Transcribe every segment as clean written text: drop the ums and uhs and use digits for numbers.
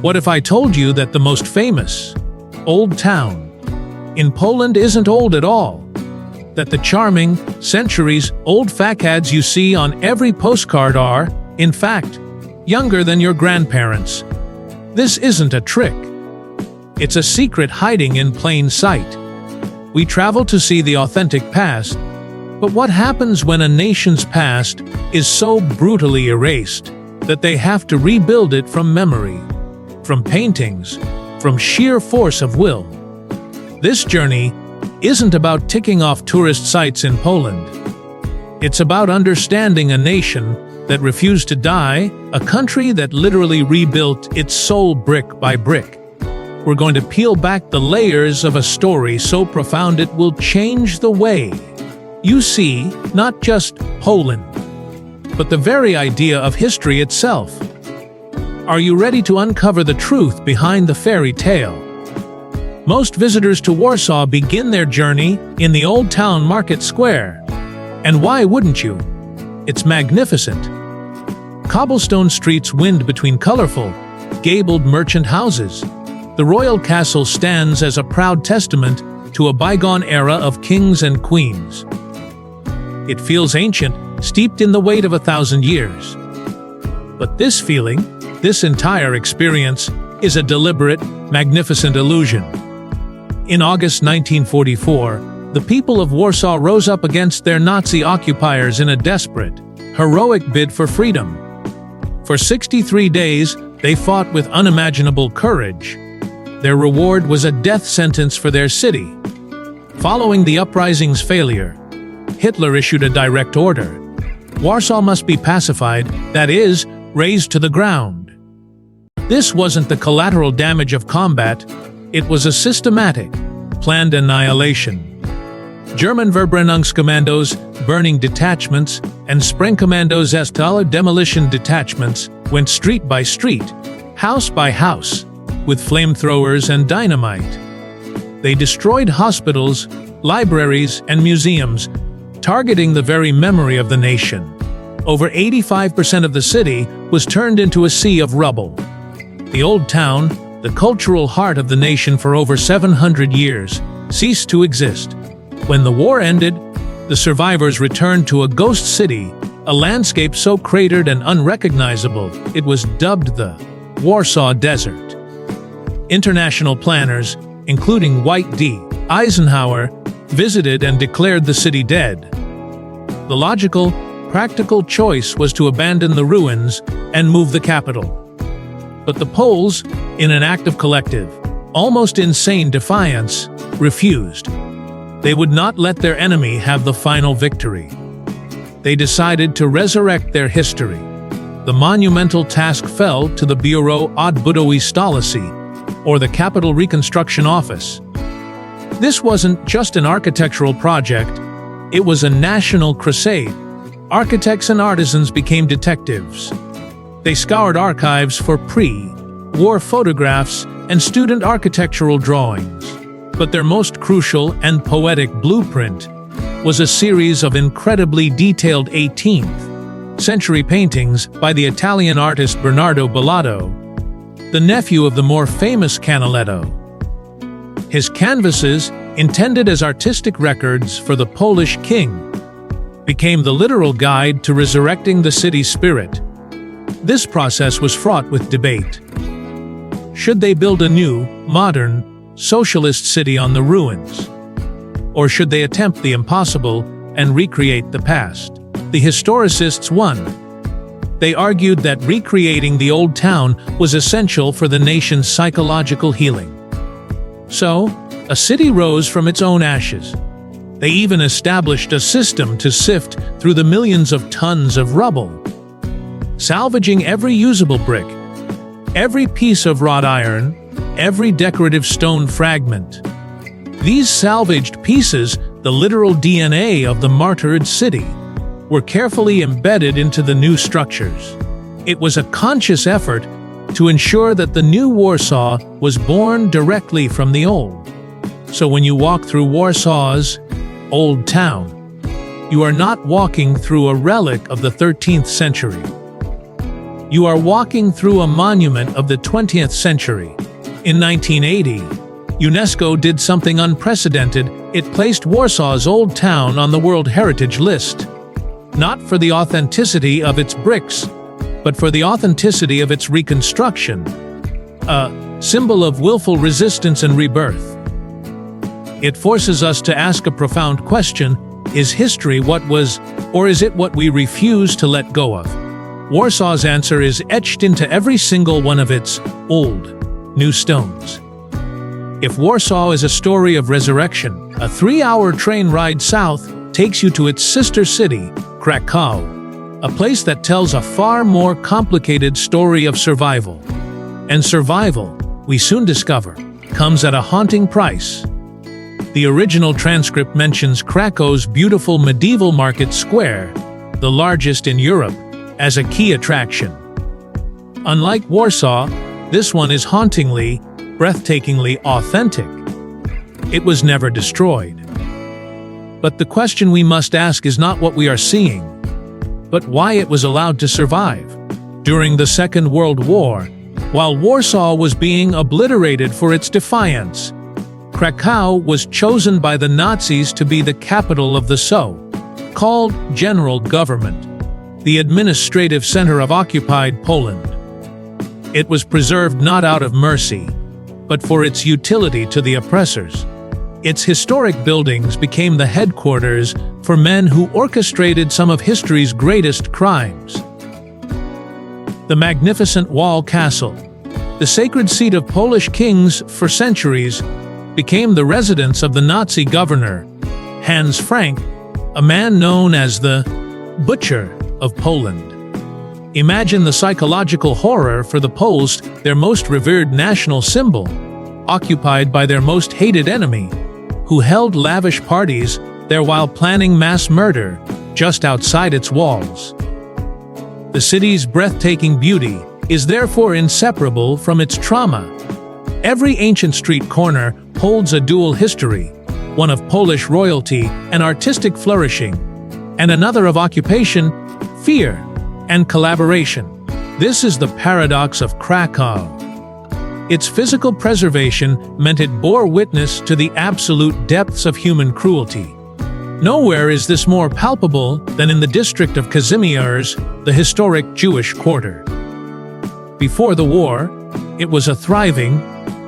What if I told you that the most famous Old Town in Poland isn't old at all? That the charming, centuries-old facades you see on every postcard are, in fact, younger than your grandparents? This isn't a trick. It's a secret hiding in plain sight. We travel to see the authentic past, but what happens when a nation's past is so brutally erased that they have to rebuild it from memory, from paintings, from sheer force of will? This journey isn't about ticking off tourist sites in Poland. It's about understanding a nation that refused to die, a country that literally rebuilt its soul brick by brick. We're going to peel back the layers of a story so profound it will change the way you see not just Poland, but the very idea of history itself. Are you ready to uncover the truth behind the fairy tale? Most visitors to Warsaw begin their journey in the Old Town Market Square. And why wouldn't you? It's magnificent. Cobblestone streets wind between colorful, gabled merchant houses. The royal castle stands as a proud testament to a bygone era of kings and queens. It feels ancient, steeped in the weight of 1,000 years. But this feeling, this entire experience, is a deliberate, magnificent illusion. In August 1944, the people of Warsaw rose up against their Nazi occupiers in a desperate, heroic bid for freedom. For 63 days, they fought with unimaginable courage. Their reward was a death sentence for their city. Following the uprising's failure, Hitler issued a direct order. Warsaw must be pacified, that is, razed to the ground. This wasn't the collateral damage of combat, it was a systematic, planned annihilation. German Verbrennungskommandos, burning detachments, and Sprengkommandos STAL demolition detachments went street by street, house by house, with flamethrowers and dynamite. They destroyed hospitals, libraries, and museums, targeting the very memory of the nation. Over 85% of the city was turned into a sea of rubble. The Old Town, the cultural heart of the nation for over 700 years, ceased to exist. When the war ended, the survivors returned to a ghost city, a landscape so cratered and unrecognizable it was dubbed the Warsaw Desert. International planners, including Dwight D. Eisenhower, visited and declared the city dead. The logical, practical choice was to abandon the ruins and move the capital. But the Poles, in an act of collective, almost insane defiance, refused. They would not let their enemy have the final victory. They decided to resurrect their history. The monumental task fell to the Biuro Odbudowy Stolicy, or the Capital Reconstruction Office. This wasn't just an architectural project, it was a national crusade. Architects and artisans became detectives. They scoured archives for pre-war photographs and student architectural drawings. But their most crucial and poetic blueprint was a series of incredibly detailed 18th century paintings by the Italian artist Bernardo Bellato, the nephew of the more famous Canaletto. His canvases, intended as artistic records for the Polish king, became the literal guide to resurrecting the city's spirit. This process was fraught with debate. Should they build a new, modern, socialist city on the ruins? Or should they attempt the impossible and recreate the past? The historicists won. They argued that recreating the old town was essential for the nation's psychological healing. So, a city rose from its own ashes. They even established a system to sift through the millions of tons of rubble, salvaging every usable brick, every piece of wrought iron, every decorative stone fragment. These salvaged pieces, the literal DNA of the martyred city, were carefully embedded into the new structures. It was a conscious effort to ensure that the new Warsaw was born directly from the old. So when you walk through Warsaw's Old Town, you are not walking through a relic of the 13th century. You are walking through a monument of the 20th century. In 1980, UNESCO did something unprecedented. It placed Warsaw's Old Town on the World Heritage List. Not for the authenticity of its bricks, but for the authenticity of its reconstruction. A symbol of willful resistance and rebirth. It forces us to ask a profound question: is history what was, or is it what we refuse to let go of? Warsaw's answer is etched into every single one of its old, new stones. If Warsaw is a story of resurrection, a 3-hour train ride south takes you to its sister city, Krakow, a place that tells a far more complicated story of survival. And survival, we soon discover, comes at a haunting price. The original transcript mentions Krakow's beautiful medieval market square, the largest in Europe, as a key attraction. Unlike Warsaw, this one is hauntingly, breathtakingly authentic. It was never destroyed. But the question we must ask is not what we are seeing, but why it was allowed to survive. During the Second World War, while Warsaw was being obliterated for its defiance, Krakow was chosen by the Nazis to be the capital of the so-called general government, the administrative center of occupied Poland. It was preserved not out of mercy, but for its utility to the oppressors. Its historic buildings became the headquarters for men who orchestrated some of history's greatest crimes. The magnificent Wall Castle, the sacred seat of Polish kings for centuries, became the residence of the Nazi governor, Hans Frank, a man known as the Butcher of Poland. Imagine the psychological horror for the Poles, their most revered national symbol, occupied by their most hated enemy, who held lavish parties there while planning mass murder just outside its walls. The city's breathtaking beauty is therefore inseparable from its trauma. Every ancient street corner holds a dual history, one of Polish royalty and artistic flourishing, and another of occupation, fear, and collaboration. This is the paradox of Krakow. Its physical preservation meant it bore witness to the absolute depths of human cruelty. Nowhere is this more palpable than in the district of Kazimierz, the historic Jewish quarter. Before the war, it was a thriving,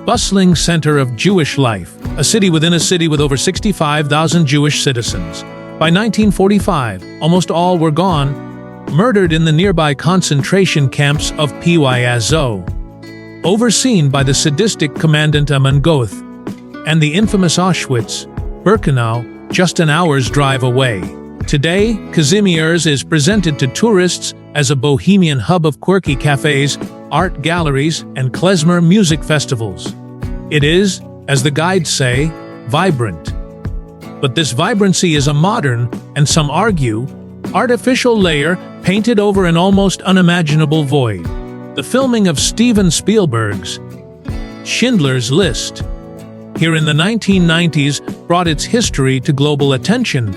bustling center of Jewish life, a city within a city with over 65,000 Jewish citizens. By 1945, almost all were gone, murdered in the nearby concentration camps of Pyszow, overseen by the sadistic Commandant Amon Goth, and the infamous Auschwitz-Birkenau, just an hour's drive away. Today, Kazimierz is presented to tourists as a bohemian hub of quirky cafes, art galleries, and klezmer music festivals. It is, as the guides say, vibrant. But this vibrancy is a modern, and some argue, artificial layer painted over an almost unimaginable void. The filming of Steven Spielberg's Schindler's List here in the 1990s brought its history to global attention,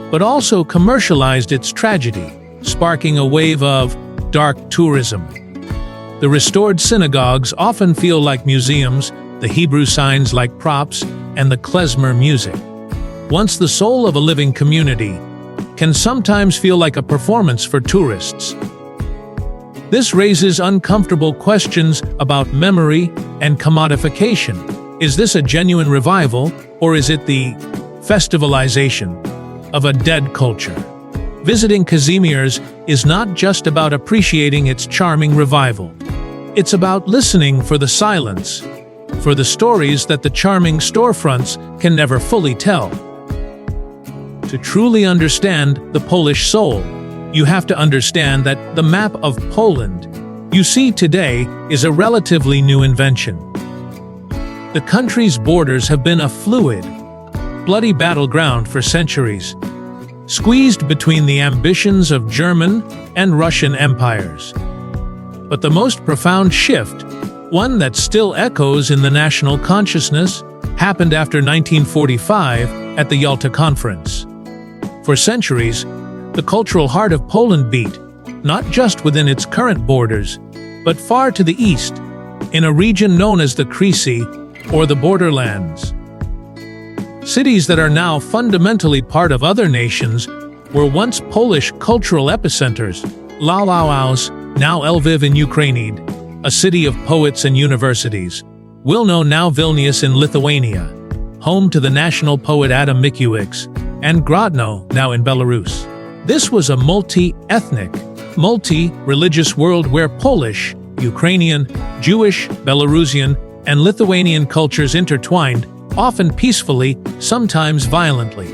but also commercialized its tragedy, sparking a wave of dark tourism. The restored synagogues often feel like museums, the Hebrew signs like props, and the klezmer music, once the soul of a living community, can sometimes feel like a performance for tourists. This raises uncomfortable questions about memory and commodification. Is this a genuine revival, or is it the festivalization of a dead culture? Visiting Kazimierz is not just about appreciating its charming revival. It's about listening for the silence, for the stories that the charming storefronts can never fully tell. To truly understand the Polish soul, you have to understand that the map of Poland you see today is a relatively new invention. The country's borders have been a fluid, bloody battleground for centuries, squeezed between the ambitions of German and Russian empires. But the most profound shift, one that still echoes in the national consciousness, happened after 1945 at the Yalta Conference. For centuries, the cultural heart of Poland beat, not just within its current borders, but far to the east, in a region known as the Kresy, or the borderlands. Cities that are now fundamentally part of other nations were once Polish cultural epicenters. Lwów, now Lviv in Ukraine, a city of poets and universities. Wilno, now Vilnius in Lithuania, home to the national poet Adam Mickiewicz, and Grodno, now in Belarus. This was a multi-ethnic, multi-religious world where Polish, Ukrainian, Jewish, Belarusian, and Lithuanian cultures intertwined, often peacefully, sometimes violently.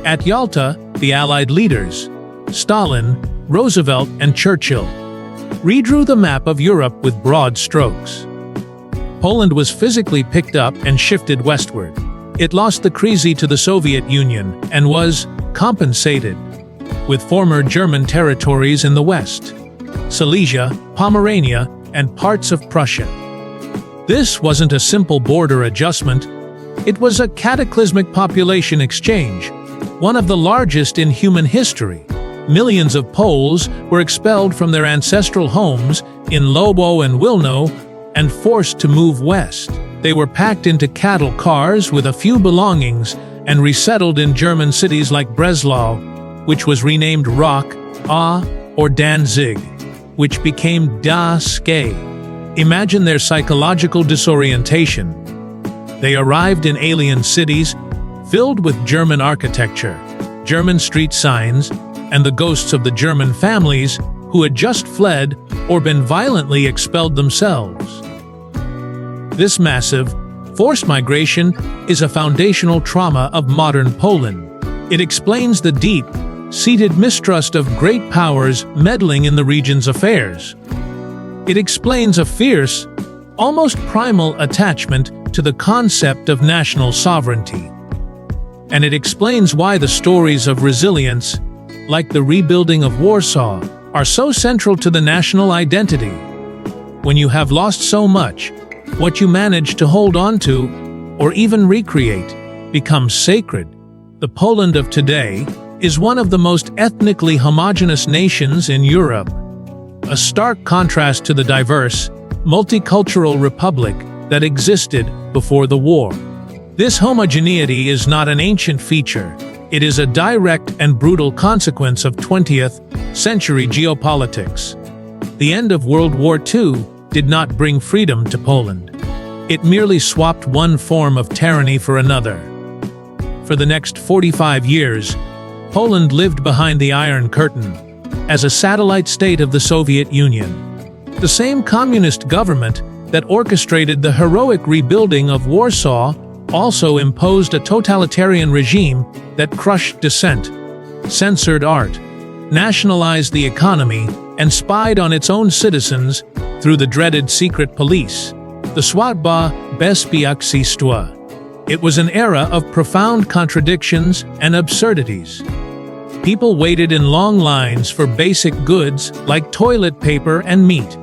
At Yalta, the Allied leaders, Stalin, Roosevelt, and Churchill, redrew the map of Europe with broad strokes. Poland was physically picked up and shifted westward. It lost the Kresy to the Soviet Union and was compensated with former German territories in the west, Silesia, Pomerania, and parts of Prussia. This wasn't a simple border adjustment, it was a cataclysmic population exchange, one of the largest in human history. Millions of Poles were expelled from their ancestral homes in Lwów and Wilno and forced to move west. They were packed into cattle cars with a few belongings and resettled in German cities like Breslau, which was renamed Rock, or Danzig, which became Sk. Imagine their psychological disorientation. They arrived in alien cities, filled with German architecture, German street signs, and the ghosts of the German families who had just fled or been violently expelled themselves. This massive, forced migration is a foundational trauma of modern Poland. It explains the deep-seated mistrust of great powers meddling in the region's affairs. It explains a fierce, almost primal attachment to the concept of national sovereignty. And it explains why the stories of resilience, like the rebuilding of Warsaw, are so central to the national identity. When you have lost so much, what you manage to hold on to, or even recreate, becomes sacred. The Poland of today is one of the most ethnically homogeneous nations in Europe, a stark contrast to the diverse, multicultural republic that existed before the war. This homogeneity is not an ancient feature. It is a direct and brutal consequence of 20th century geopolitics. The end of World War II did not bring freedom to Poland. It merely swapped one form of tyranny for another. For the next 45 years, Poland lived behind the Iron Curtain, as a satellite state of the Soviet Union. The same communist government that orchestrated the heroic rebuilding of Warsaw also imposed a totalitarian regime that crushed dissent, censored art, nationalized the economy, and spied on its own citizens through the dreaded secret police, the Służba Bezpieczeństwa. It was an era of profound contradictions and absurdities. People waited in long lines for basic goods like toilet paper and meat,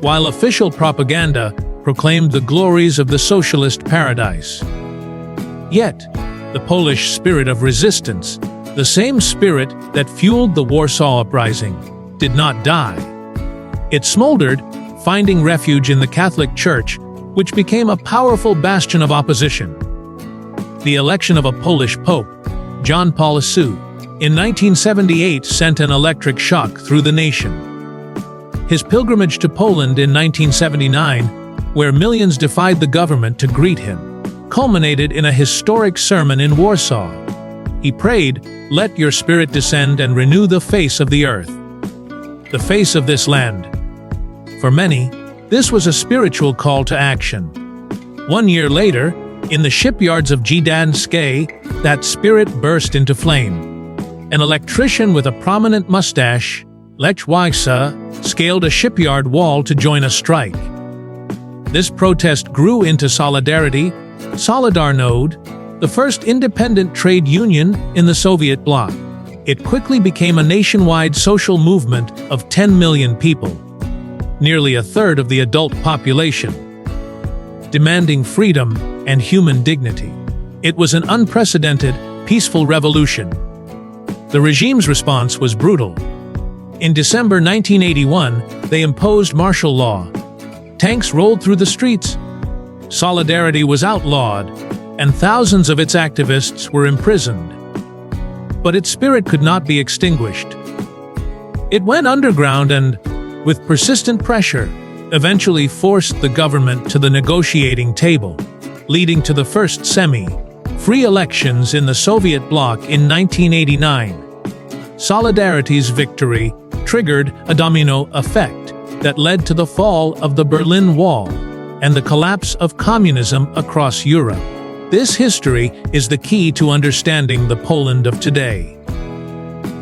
while official propaganda proclaimed the glories of the socialist paradise. Yet, the Polish spirit of resistance, the same spirit that fueled the Warsaw Uprising, did not die. It smoldered, finding refuge in the Catholic Church, which became a powerful bastion of opposition. The election of a Polish pope, John Paul II, in 1978 sent an electric shock through the nation. His pilgrimage to Poland in 1979, where millions defied the government to greet him, culminated in a historic sermon in Warsaw. He prayed, "Let your spirit descend and renew the face of the earth," the face of this land. For many, this was a spiritual call to action. 1 year later, in the shipyards of Gdańsk, that spirit burst into flame. An electrician with a prominent mustache, Lech Wałęsa, scaled a shipyard wall to join a strike. This protest grew into Solidarity, Solidarność, the first independent trade union in the Soviet bloc. It quickly became a nationwide social movement of 10 million people, nearly a third of the adult population, demanding freedom and human dignity. It was an unprecedented, peaceful revolution. The regime's response was brutal. In December 1981, they imposed martial law. Tanks rolled through the streets. Solidarity was outlawed, and thousands of its activists were imprisoned. But its spirit could not be extinguished. It went underground and, with persistent pressure, eventually forced the government to the negotiating table, leading to the first semi-free elections in the Soviet bloc in 1989. Solidarity's victory triggered a domino effect that led to the fall of the Berlin Wall and the collapse of communism across Europe. This history is the key to understanding the Poland of today.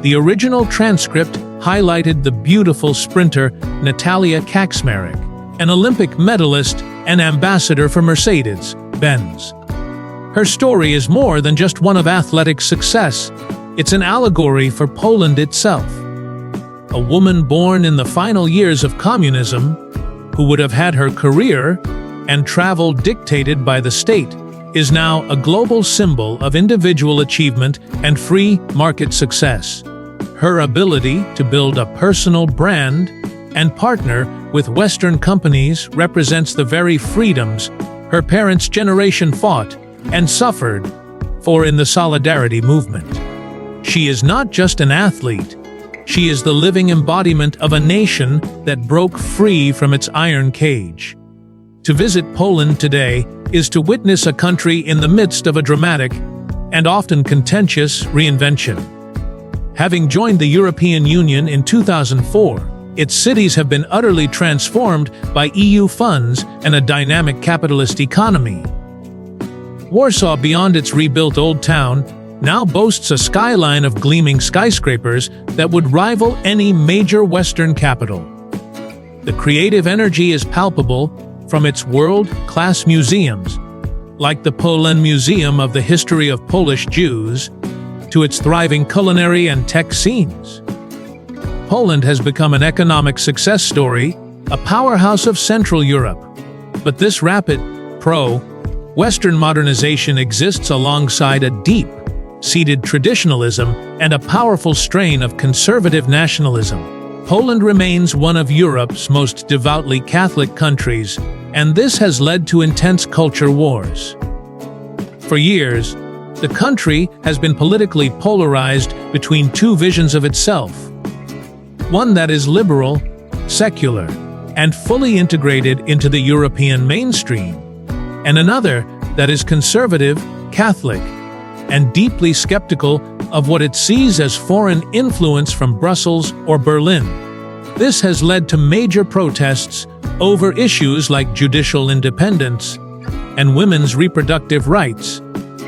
The original transcript highlighted the beautiful sprinter Natalia Kaczmarek, an Olympic medalist and ambassador for Mercedes-Benz. Her story is more than just one of athletic success. It's an allegory for Poland itself. A woman born in the final years of communism, who would have had her career and travel dictated by the state, is now a global symbol of individual achievement and free market success. Her ability to build a personal brand and partner with Western companies represents the very freedoms her parents' generation fought and suffered for in the Solidarity movement. She is not just an athlete, she is the living embodiment of a nation that broke free from its iron cage. To visit Poland today is to witness a country in the midst of a dramatic and often contentious reinvention. Having joined the European Union in 2004, its cities have been utterly transformed by EU funds and a dynamic capitalist economy. Warsaw, beyond its rebuilt Old Town, now boasts a skyline of gleaming skyscrapers that would rival any major Western capital. The creative energy is palpable from its world-class museums, like the Polen Museum of the History of Polish Jews, to its thriving culinary and tech scenes. Poland has become an economic success story, a powerhouse of Central Europe. But this rapid, pro-Western modernization exists alongside a deep-seated traditionalism and a powerful strain of conservative nationalism. Poland remains one of Europe's most devoutly Catholic countries, and this has led to intense culture wars. For years, the country has been politically polarized between two visions of itself. One that is liberal, secular, and fully integrated into the European mainstream, and another that is conservative, Catholic, and deeply skeptical of what it sees as foreign influence from Brussels or Berlin. This has led to major protests over issues like judicial independence and women's reproductive rights,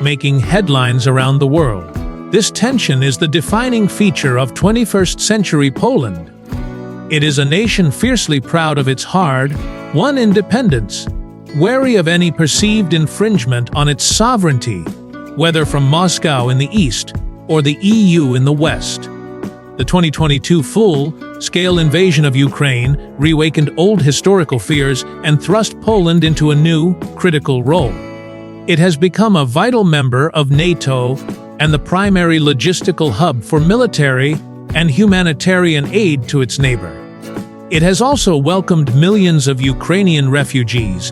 making headlines around the world. This tension is the defining feature of 21st century Poland. It is a nation fiercely proud of its hard-won independence, wary of any perceived infringement on its sovereignty, whether from Moscow in the east or the EU in the west. The 2022 full-scale invasion of Ukraine reawakened old historical fears and thrust Poland into a new, critical role. It has become a vital member of NATO and the primary logistical hub for military and humanitarian aid to its neighbor. It has also welcomed millions of Ukrainian refugees,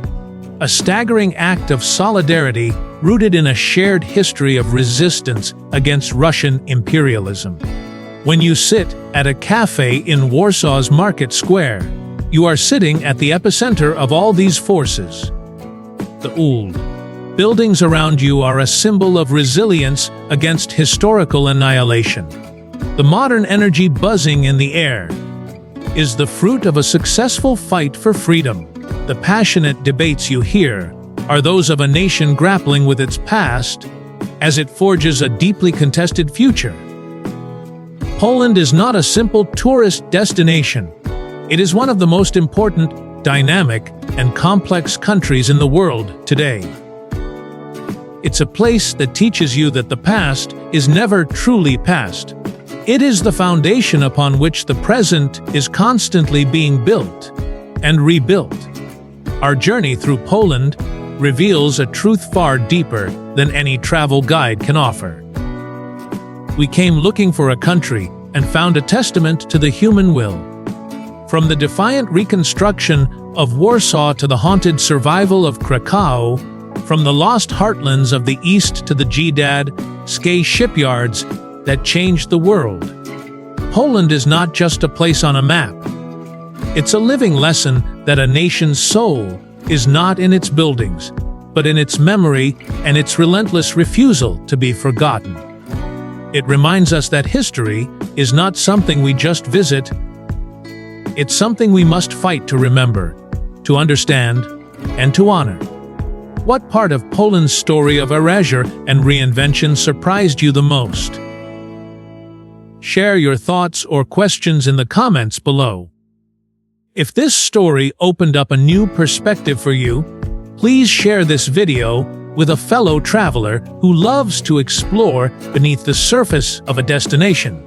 a staggering act of solidarity rooted in a shared history of resistance against Russian imperialism. When you sit at a cafe in Warsaw's Market Square, you are sitting at the epicenter of all these forces. The old buildings around you are a symbol of resilience against historical annihilation. The modern energy buzzing in the air is the fruit of a successful fight for freedom. The passionate debates you hear are those of a nation grappling with its past as it forges a deeply contested future. Poland is not a simple tourist destination. It is one of the most important, dynamic, and complex countries in the world today. It's a place that teaches you that the past is never truly past. It is the foundation upon which the present is constantly being built and rebuilt. Our journey through Poland reveals a truth far deeper than any travel guide can offer. We came looking for a country and found a testament to the human will. From the defiant reconstruction of Warsaw to the haunted survival of Krakow, from the lost heartlands of the East to the Gdańsk shipyards that changed the world, Poland is not just a place on a map. It's a living lesson that a nation's soul is not in its buildings, but in its memory and its relentless refusal to be forgotten. It reminds us that history is not something we just visit. It's something we must fight to remember, to understand, and to honor. What part of Poland's story of erasure and reinvention surprised you the most? Share your thoughts or questions in the comments below. If this story opened up a new perspective for you, please share this video with a fellow traveler who loves to explore beneath the surface of a destination.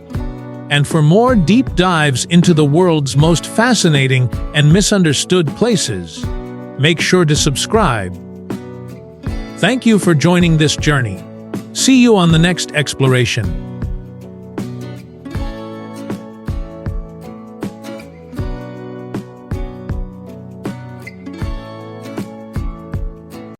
And for more deep dives into the world's most fascinating and misunderstood places, make sure to subscribe. Thank you for joining this journey. See you on the next exploration.